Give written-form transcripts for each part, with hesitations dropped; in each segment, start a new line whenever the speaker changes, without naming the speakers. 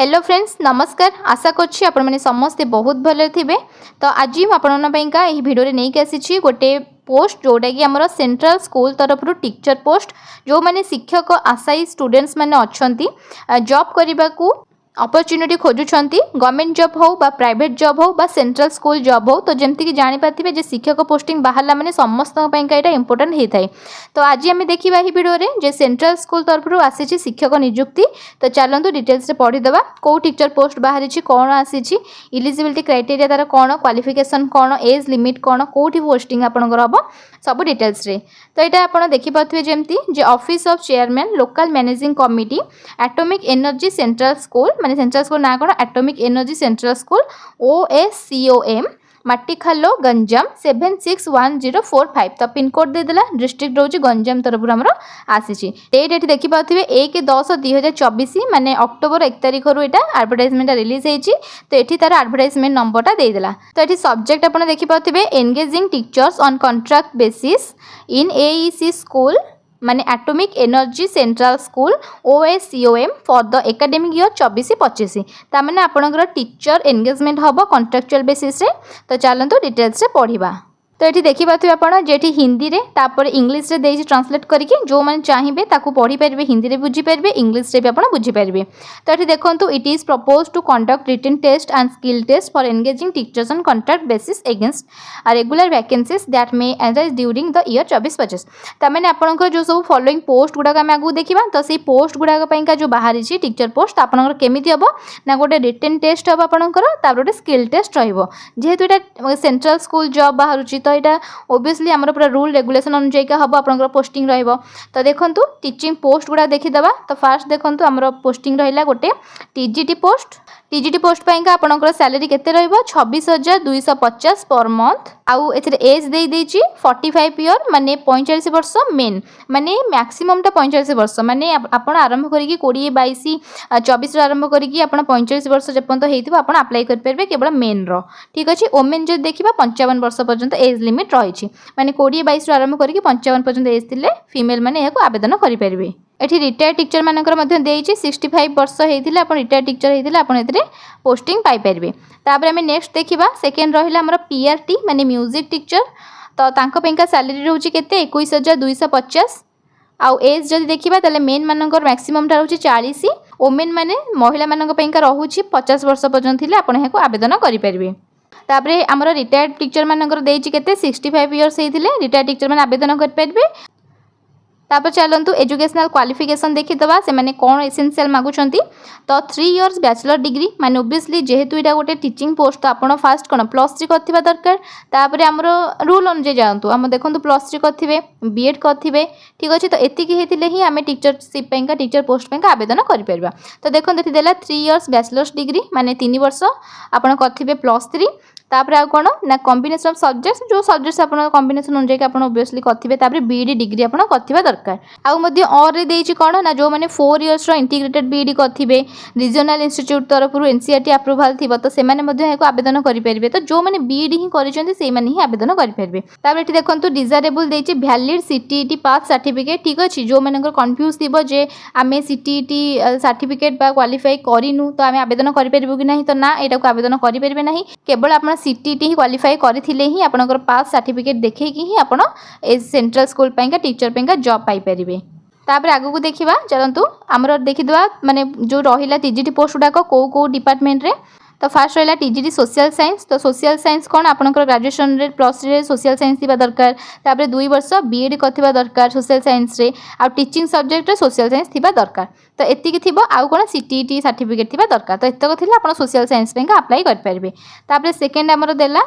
Hello friends नमस्कार। आशा करछि आपण माने समस्ते बहुत भले थिबे। तो आज आपनका यही वीडियो रे नहीं आसी गोटे पोस्ट जोटा कि आमर सेंट्रल स्कूल तरफ टीचर पोस्ट जो माने शिक्षक आशायी स्टूडेंट्स माने अच्छंती जॉब करने को अपॉर्चुनिटी खोजुंट गवर्नमेंट जॉब हो बा प्राइवेट जॉब हो बा सेंट्रल स्कूल जॉब हो। तो जमती कि जानीपारे जे शिक्षक पोस्टिंग बाहर मैंने समस्त यहाँ इंपोर्टाट होता है। तो आज आम देखा यही वीडियो जे सेंट्रल स्कूल तरफ आसी शिक्षक नियुक्ति। तो चलतु डिटेल्स पढ़ीदे कौ टीचर पोस्ट बाहरी कौन आसी इलिजिबिलिटी क्राइटेरिया तार कौन क्वालिफिकेशन कौन एज लिमिट कौन कौटी पोस्टिंग आपंकर हम सब डिटेल्स रे। तो यहाँ आप देखिपे जमती जे office of chairman local managing committee atomic energy central school माने सेंट्रल स्कूल ना कौन atomic energy central school OSCOM Matikhalo Ganjam 761045। तो पिनकोड देदेला डिस्ट्रिक्ट रोज गंजाम तरफ आसी डेट ये देखिपे 1/10/2024 माने अक्टोबर 1 तारिख रू यहाँ एडवर्टाइजमेंट रिलीज होती। तो ये तार एडवर्टाइजमेंट नंबरटा देदेला। तो ये सब्जेक्ट आप देखिपे engaging teachers on contract basis in AEC school माने atomic energy central school OSCOM for the academic year 24-25। तामाने आपनकर टीचर एंगेजमेंट हम कॉन्ट्रैक्चुअल बेसिस रे। तो चलतु डिटेल्स रे पढ़िबा। तो ये देखिपे आप जेठी हिंदी रे तापर इंग्लिश रे देइछि ट्रांसलेट करके जो माने चाहिए ताकू पढ़ी पारे हिंदी रे बुझी पारे इंग्लिश रे भी आप बुझी पारे। तो ये देखंतु it is propose to conduct written test and skill test for engaging teachers on contract basis against regular vacancies that may arise during the year 24-25। तमें आपंकर जो सब फॉलोइंग पोस्ट गुड़ाक आम आगू देखा। तो से पोस्ट गुड़ाक जो बाहरी टीचर पोस्ट आपंकर केमिति हम ना गोटे रिटन टेस्ट हम आपंकर गोटे स्किल टेस्ट जेहेतु यहाँ सेंट्रल स्कूल जॉब बाहर। तो यहाँ ओबियसली आमर पूरा रूल रेगुलेशन अनुଯାयी हम आपंकर पोस्टिंग रहिबो। तो देखंतु टीचिंग पोस्ट गुड़ा देखीदबा। तो फास्ट देखंतु आमर पोस्टिंग रहिला गोटे TGT पोस्ट पाइंका आपनकर सैलरी केते रहइबो 26,250 पर मंथ। आउ एथरे एज देई देछि 45 ईयर माने 45 वर्ष मेन माने मैक्सिमम टा 45 वर्ष माने आपण आरंभ करिकि 20-22-24 आरंभ करिकि आपण 45 वर्ष जेपंत हेइथिबो आपण अप्लाई कर परबे केवल मेन रो। ठीक अछि। ओमेन जे देखिबा 55 वर्ष पर्यंत एज लिमिट रहिछि माने 20-22 आरंभ करिकि 55 पर्यंत एज थिले फीमेल माने याको आवेदन करि परबे। एठी रिटायर्ड टीचर मानकर मध्य देइछि 65 वर्ष हेइथिले आपण रिटायर्ड टीचर हेइथिले आपण एतरे पोस्टिंग पाई परबे। तापर हमें नेक्स्ट देखिबा सेकेंड रहिला हमर PRT माने म्यूजिक टीचर। तो तांको पेंका सैलरी रहउछि केते 21,250। आउ एज जदि देखिबा तले मेन मानकर मैक्सिमम टा रहउछि 40। ओमेन माने महिला मानक पेंका रहउछि 50 वर्ष पर्यंत थिले आपण याको आवेदन करि परबे। तापर हमर रिटायर्ड टीचर मानकर देइछि केते 65 इयर्स हेइथिले रिटायर्ड टीचर माने आवेदन करि परबे। तापर चलतु एजुकेशनल क्वालिफिकेशन देखीदबा से माने कौन एसेंशियल मागुछंती। तो 3 इयर्स बैचलर डिग्री माने ओबियसली जेहेतु इटा गोटे टीचिंग पोस्ट तो आपण फास्ट कोन +3 करथिबा दरकार। तापर हमर रूल अनुसार जानतु हम देखंतु +3 करथिबे B.Ed करथिबे। ठीक अछि। तो एतिकी हेतिले ही हमें टीचरशिप पेंका टीचर पोस्ट पेंका आवेदन करि परबा। तो देखंतु एथि देला 3 इयर्स बैचलर्स डिग्री माने 3 वर्ष आपण करथिबे +3। तापर आ कोन ना कॉम्बिनेशन ऑफ सब्जेक्ट्स जो सब्जेक्ट्स आपण कॉम्बिनेशन अनुसार कि आपण ओबियसली करथिबे। तापर B.Ed डिग्री आपण करथिबा दरकार। आउ मध्य और रे देइछि कोन ना जो माने 4 इयर्स रो इंटीग्रेटेड B.Ed करथिबे रीजनल इंस्टीट्यूट तरफ रु NCERT अप्रूवल थिबो तो से माने मध्य एको आवेदन करि परबे। तो जो माने B.Ed ही करिसंती से माने ही आवेदन करि परबे। तापर एठी देखंतु डिजायरेबल देइछि वैलिड CTET पास सर्टिफिकेट। ठीक अछि। जो मानकर कंफ्यूज थिबो जे आमे CTET सर्टिफिकेट बा क्वालिफाई करिनु तो आमे आवेदन करि परबो कि नाही। तो ना एटा को आवेदन करि परबे नाही केवल आपण CTET ही क्वालिफाई करथिले ही आपनकर पास सर्टिफिकेट देखै कि ही आपण ए सेंट्रल स्कूल पाइका टीचर पाइका जॉब पाई परिबे। तापर आगु को देखिबा चलंतु हमर देखिदबा माने जो रहिला TGT पोस्ट गुडा को डिपार्टमेंट रे। तो फास्ट रहिला TGT सोशल साइंस। तो सोशल साइंस कोन आपनकर ग्रेजुएशन रे +3 रे सोशल साइंस थिबा दरकार। तापर 2 वर्ष B.Ed करथिबा दरकार सोशल साइंस रे। आ टीचिंग सब्जेक्ट रे सोशल साइंस थिबा दरकार। तो एतिकी थिबो आउ कोन CTET सर्टिफिकेट थिबा दरकार। तो एतक थिले आपण सोशल साइंस पेंका अप्लाई कर परबे। तापर सेकंड हमर देला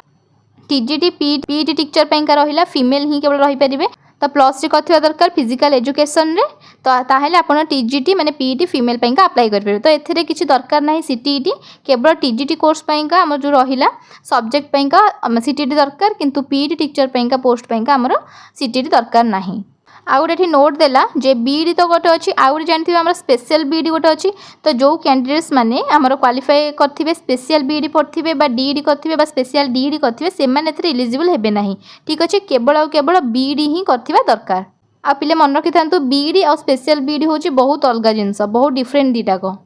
TGT PET टीचर पेंका रहिला फीमेल ही केवल रहि परिबे। तो +3 करथिबा दरकार फिजिकल एजुकेशन रे। तो ताहेले आपण TGT माने PET फीमेल पेंका अप्लाई कर परबे। तो एथिरे किछि दरकार नाही CTET केवल TGT कोर्स पेंका हमर जो रहिला सब्जेक्ट पेंका CTET दरकार किंतु PET टीचर पेंका पोस्ट पेंका हमर CTET दरकार नाही। आउ एठी नोट देला जे B.Ed तो गोटे अछि आउ जानथिबे हमर स्पेशल B.Ed गोटे अछि। तो जो कैंडिडेट्स माने हमर क्वालिफाई करथिबे स्पेशल B.Ed पढ़थिबे बा D.Ed करथिबे बा स्पेशल D.Ed करथिबे से माने एथरे एलिजिबल हेबे नाही। ठीक अछि। केवल B.Ed ही करथिबा दरकार। आ पिले मन रखि थांतु B.Ed और स्पेशल B.Ed होची बहुत अलगा जिंस बहुत डिफरेंट दीटा को।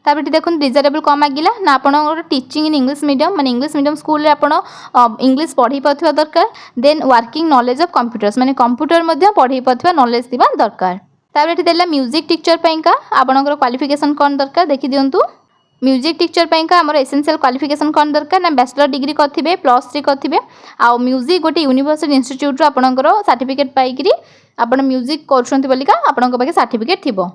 तापर देखो डिजायरेबल कम मागिला ना आप टीचिंग इन इंग्लिश मीडियम माने इंग्लिश मीडियम स्कूल आप इंग्लिश पढ़ी पाथुवा दरकार then working knowledge of computers माने कंप्यूटर मध्य पढ़ी पाथुवा नॉलेज थिबा दरकार। तापर एठी देला म्यूजिक टीचर पैंका आपनकर क्वालिफिकेशन कोन दरकार देखि दियंतु। म्यूजिक टीचर पैंका हमर एसेंशियल क्वालिफिकेशन कोन दरकार ना बैचलर डिग्री करथिबे +3 करथिबे आ म्यूजिक गोटे यूनिवर्सिटी इंस्टीट्यूट रो आपनकर सर्टिफिकेट पाइकरी आपण म्यूजिक करछंती बोलिका आपनकर पाके सर्टिफिकेट थिबो।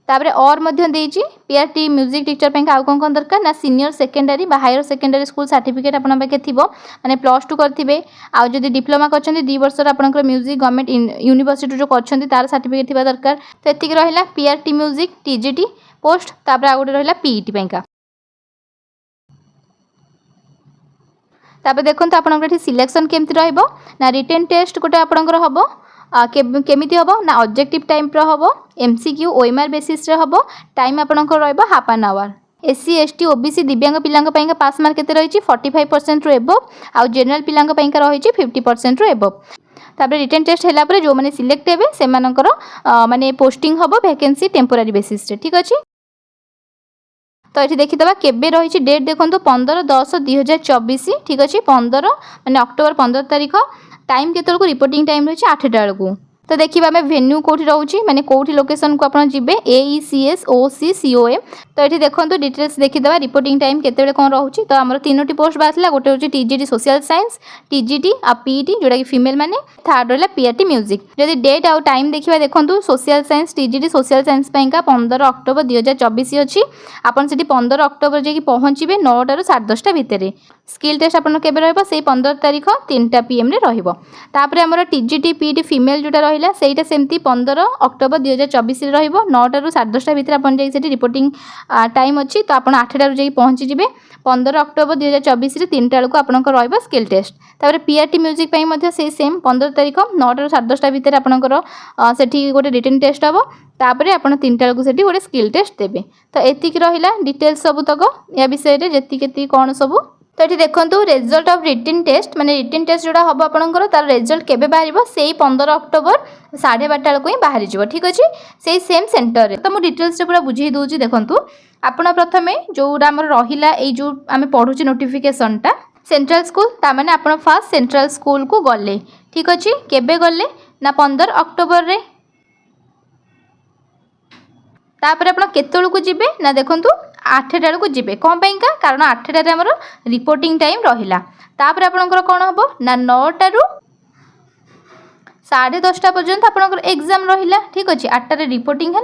तापर और मध्य देछि पीआरटी म्यूजिक टीचर पैंका आ कोन दरकार ना सीनियर सेकेंडरी बा हायर सेकेंडरी स्कूल सर्टिफिकेट आपण पाके थिबो माने +2 करथिबे आ जदि डिप्लोमा करछंती 2 वर्ष रा आपनकर म्यूजिक गवर्नमेंट यूनिवर्सिटी जो करछंती तार सर्टिफिकेट थिबा दरकार। तो एतिक रहिला पीआरटी म्यूजिक टीजीटी पोस्ट तापर आ गोटे रहिला पीईटी पैंका। तापर देखो आपंकर सिलेक्शन केमती रहिबो ना रिटेन टेस्ट गोटे आपंकर हम केमिति हम ना ऑब्जेक्टिव टाइप हम एमसीक्यू ओएमआर बेसिस रे हम टाइम आपंकर रहिबो half an hour. SC ST OBC दिव्यांग पिलांग पैंका पास मार्क केते रहिछि 45% रो एबव आ जनरल पिलांग पैंका रहिछि 50% रो एबव। तापर रिटेन टेस्ट हैला परे जो माने सिलेक्ट हेबे से मानकर माने पोस्टिंग हबो वैकेंसी टेम्पोरारी बेसिस रे ठीक अछि। तो ये देखीदे केबे रही डेट देखो 15/10/2024 ठीक अच्छे 15 माने अक्टोबर 15 तारीख टाइम केतल को रिपोर्टिंग टाइम रही 8टा बेलू। तो देखिए आम वेन्यू कौटी रोचे माने कौटी लोकेशन को आप जी AECS OC COM। तो ये देखो डिटेल्स देखीदे रिपोर्टिंग टाइम केते कौन रोचे। तो आम 3टी पोस्ट बाहर गोटे हूँ TGT सोशल साइंस TGT आ PET जोटा कि फीमेल माने थर्ड रहा पीआरटी म्यूजिक। जदि डेट आउ टाइम देखा देखो social science TGT social science पैंका 15 अक्टोबर 2024 अच्छी आपन से 15 अक्टोबर जाकि पहुँचे 9 टा 10:30 भितर। स्किल टेस्ट आपन केबे रहबो से 15 तारीख 3टा PM रे रहबो। तापर हमर TGT PET फीमेल जोटा रहिला सेटा सेमती 15 अक्टोबर 2024 रे रहबो 9 टा 10:30 भितर आपन जाई सेठी रिपोर्टिंग टाइम अच्छी। तो आपन 8 टा जाई पहुँची जिवे 15 अक्टोबर 2024 रे 3टा बेलू आपनकर रहबो स्किल टेस्ट। तापर पीआरटी म्यूजिक पई मध्ये से सेम 15 तारीख 9 टा 10:30 भितर आपनकर सेठी गोटे रिटन टेस्ट हबो। तापर आपन 3टा बेलू सेठी गोटे स्किल टेस्ट देबे। तो एतिक रहिला डिटेल्स सब तक या विषय रे जेति केति कोन सब। तो ये देखो रिजल्ट ऑफ रिटन टेस्ट माने रिटन टेस्ट जोड़ा हम आपंकर तार रिजल्ट केबे बाहर से 15 अक्टोबर 12:30 बेलू ही बाहर जाव ठीक अच्छे से सेम सेंटर रे। तो मुझे डिटेल्स पूरा बुझे दूसरी देखूँ आपड़ प्रथम जोड़ा आम रहा जो आम पढ़ुचे नोटिफिकेशनटा सेंट्रल स्कूल ताने आप फास्ट सेंट्रल स्कूल को गले ठीक अच्छे केबे गले ना 15 अक्टोबर रे। तापर आप केतु जीवे ना देखूँ 8टा बेलू जीवे कौन पैंका कारण 8टारे आमर रिपोर्टिंग टाइम रहिला। तापर आपनकर कौन हम ना 9टा रू 10:30 पर्यंत आपनकर एग्जाम रहिला ठीक अच्छे 8टारे रिपोर्टिंग है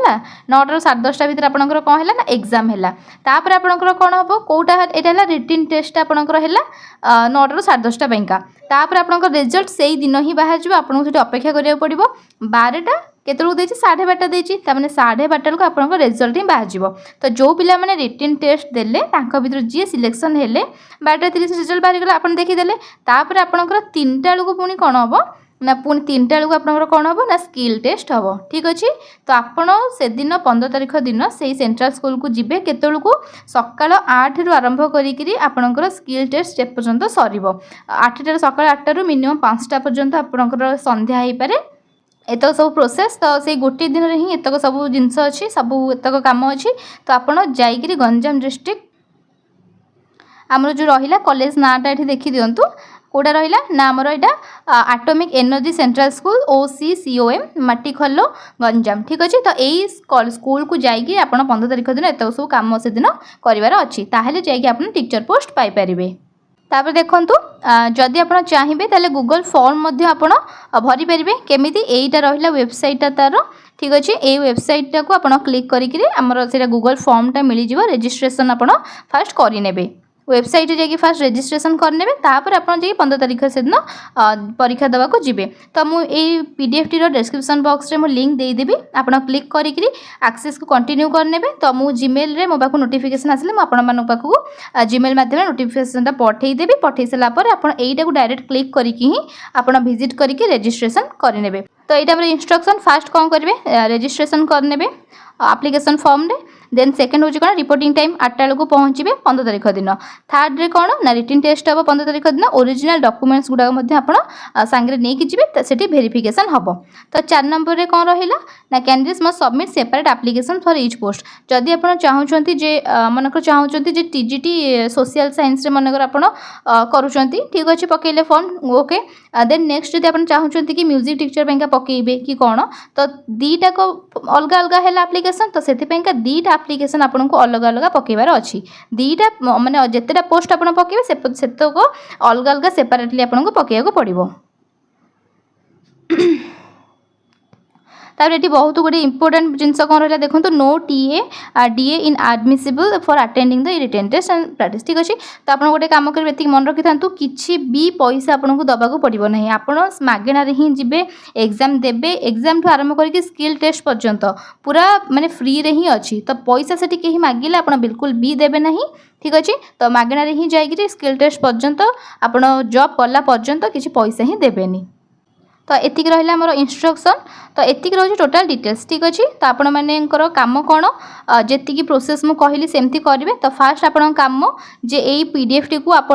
9टा 10:30 भितर आपनकर कौन है ना एग्जाम है। तापर आपनकर कौन हम कौटा एटा रिटन टेस्ट आपनकर है 9टा 10:30 पैंका। तापर आपनकर रिजल्ट से दिन ही बाहर जो आपको से अपेक्षा करिया पड़िबो 12टा केतलू देछि 12:30 देछि तामाने 12:30 को आपनकर रिजल्ट ही बाहर जिवो। तो जो पिला माने रिटन टेस्ट देले तांका भितर जी सिलेक्शन हेले 12:30 रिजल्ट बाहर गला आपन देखि देले। तापर आपनकर 3टा बेलू पुनी कोन हबो ना पुनी 3टा बेलू आपनकर कोन हबो ना स्किल टेस्ट हबो ठीक अछि। तो आपण से दिन 15 तारीख दिन से सेंट्रल स्कूल को जिबे केतलू को सकाळ 8 रु आरंभ करिकरी आपनकर स्किल टेस्ट जे पर्यंत सरीबो 8टा सकाळ 8 रु मिनिमम 5टा पर्यंत आपनकर संध्या हेई पारे एतक सब प्रोसेस। तो से गोटे दिन रे ही एतक सब जिनस अच्छी सब एतक काम अच्छी। तो आपड़ जाइकरी गंजाम डिस्ट्रिक्ट आमर जो रहा कॉलेज नाटा ये देखी दिंतु कौटा रहा ना आमर यहाँ atomic energy central school OC COM Matikhalo Ganjam ठीक अच्छे। तो यही स्कूल को जाइए आप 15 तारीख दिन एतक सब कम से दिन करार अच्छी ताहले जाइए आप टीचर पोस्ट पाइपर। तापर देखंतु जदि आप चाहिए ताले गूगल फॉर्म भरी पारे केमिति एटा रहिला वेबसाइट तार ठीक अच्छे। ये वेबसाइट को आप क्लिक करिकरी आमर से गूगल फॉर्मटा मिल जाव रजिस्ट्रेशन आप फास्ट करें वेबसाइट जाकि फास्ट रजिस्ट्रेशन करने तापर आप 15 तारीख से दिन परीक्षा देवाक जी। तो मुझे PDF टी डिस्क्रिप्शन बॉक्स रे मु लिंक देदेवी आप क्लिक करिकरी एक्सेस को कंटिन्यू करने। तो मु जीमेल रे मो पाखु नोटिफिकेशन आसले मुझे जीमेल माध्यम नोटिफिकेशन पठेदेवी पठे सारापर आप डायरेक्ट क्लिक करके आप विजिट करके रजिस्ट्रेशन करें। तो यहाँ इंस्ट्रक्शन फास्ट कौन करेंगे रजिस्ट्रेशन करने एप्लिकेशन फॉर्म रे देन सेकेंड हूँ कौन रिपोर्टिंग टाइम 8टा बेलू पहुँचे 15 तारिख दिन। थर्ड रे कौन ना रिटन टेस्ट हम 15 तारिख दिन ओरिजिनल डॉक्यूमेंट्स गुड़ाक आप सांगे नहीं जी से वेरिफिकेशन हम। तो 4 नंबर रे कौन रहा ना candidates must submit separate application for each post. जदि आप चाहते जे मनकर चाहते जे टीजीटी सोशल साइंस मनकर आप करुँच ठीक अच्छे पकड़े फॉर्म ओके। देन नेक्स्ट जब आप चाहते कि म्यूजिक टीचर पे पकईबे कि कौन तो दीटाक अलग अलग है एप्लिकेशन। तो से दीटा एप्लिकेशन आपको अलग अलग पकईबार अच्छी दीटा माने जितेटा पोस्ट आप पकईबे से अलग अलग सेपरेटली आपको पकईया पड़ो। तापर ये बहुत गोटे इंपोर्टेंट जिनस कौन रहा देखो no DA inadmissible for attending the written test and practice ठीक अच्छे। तो आप गोटे कम करेंगे ये मन रखी था किसी भी पैसा आपको दबाक पड़ो ना आप मागणार ही जी एग्जाम देवे एग्जाम ठू आरंभ करके स्किल टेस्ट पर्यंत पूरा माने फ्री रे ही अच्छी। तो पैसा से कहीं मागिले आप बिल्कुल भी देवे ना ठीक अच्छे। तो मागणार ही जाकि स्किल टेस्ट पर्यंत आप जॉब कला पर्यंत किसी पैसा ही देवेनि। तो एतिक रहा आमर इंस्ट्रक्शन। तो एतिक रही टोटाल डिटेल्स ठीक अच्छे। तो आपण मानकर काम कौन जी प्रोसेस मुझे कहली सेमती करेंगे। तो फास्ट आपण काम जे यही पीडीएफ टी को आप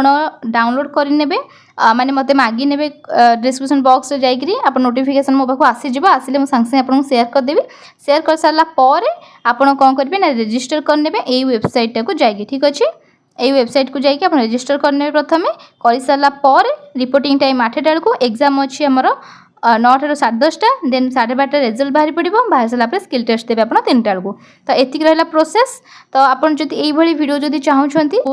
डाउनलोड करने माने मते मागी ने डिस्क्रिप्शन बॉक्स रे जाइकरी आप नोटिफिकेशन मो पाखु आसीज आसिले मुझे सांगे आपको शेयर करदेवी। शेयर कर सारा पर आपड़ कौन करेंगे ना रजिस्टर करने यही वेबसाइट टाक जाइए ठीक अच्छे। यही वेबसाइट को जाइए आप रजिस्टर करने प्रथम कर सारापर रिपोर्टिंग टाइम 8टा बेलू एग्जाम अच्छी आमर 9 टा 10:30 देन 12:30 रिजल्ट बाहरी पड़ो बाहर सारापर स्किल टेस्ट देवे आप 3टा बेलू। तो एतिक रहा प्रोसेस। तो आपड़ जब यही वीडियो जब चाहते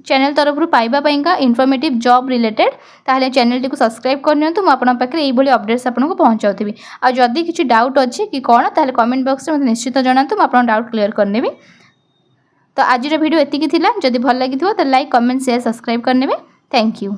चैनल तरफ पाइबा इनफॉर्मेटिव जॉब रिलेटेड ताहले चैनल टी सब्सक्राइब करनी मुझे यही अपडेट्स आपको पहुँचाऊँगी। आ जदि किसी डाउट अच्छी कि कौन ताहले कमेंट बॉक्स में मतलब निश्चित जनातु मुझे डाउट क्लियर करने। तो आज वीडियो एतिकी थिला जदि भल लगी तो लाइक कमेंट शेयर सब्सक्राइब करने। Thank you.